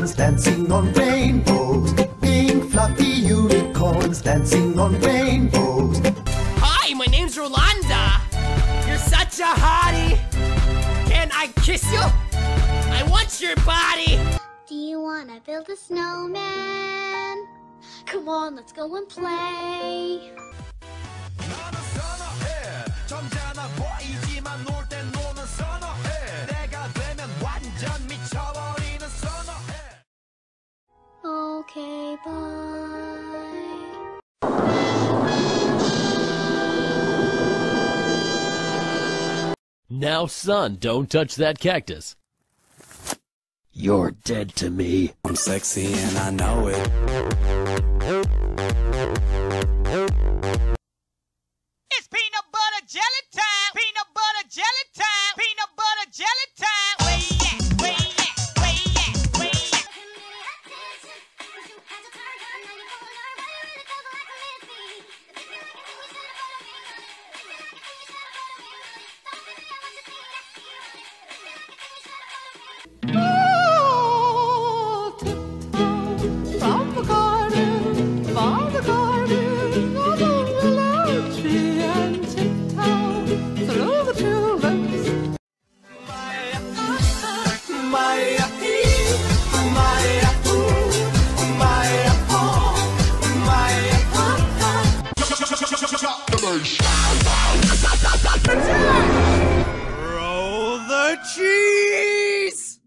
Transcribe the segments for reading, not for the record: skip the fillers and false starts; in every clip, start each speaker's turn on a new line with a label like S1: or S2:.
S1: unicorns dancing on rainbows. Pink fluffy unicorns dancing on rainbows.
S2: Hi, my name's Rolanda. You're such a hottie. Can I kiss you? I want your body.
S3: Do you wanna build a snowman? Come on, let's go and play. Okay, bye.
S4: Now, son, don't touch that cactus. You're dead to me.
S5: I'm sexy and I know it.
S6: It's peanut butter jelly time. Peanut butter jelly time. Peanut butter jelly time. Where you at? Where you at? Where you at? Where you at? Roll the cheese!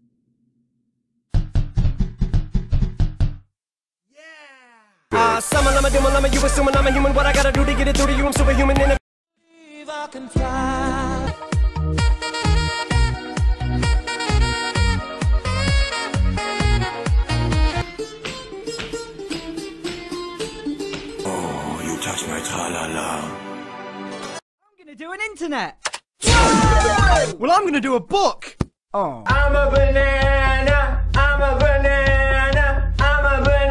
S2: Summer, I'm a doom, I'm a you assuming I'm a human. What I gotta do to get it through to you? I'm superhuman in a I can fly.
S5: Oh, you touch my tra-la-la.
S6: I'm gonna do an internet. Well, I'm gonna do a book. Oh.
S2: I'm a banana. I'm a banana. I'm a banana.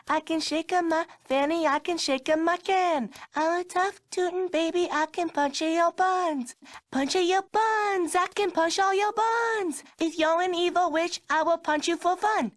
S7: I can shake 'em my fanny, I can shake 'em my can. I'm a tough tootin' baby, I can punch your buns. Punch your buns, I can punch all your buns. If you're an evil witch, I will punch you for fun.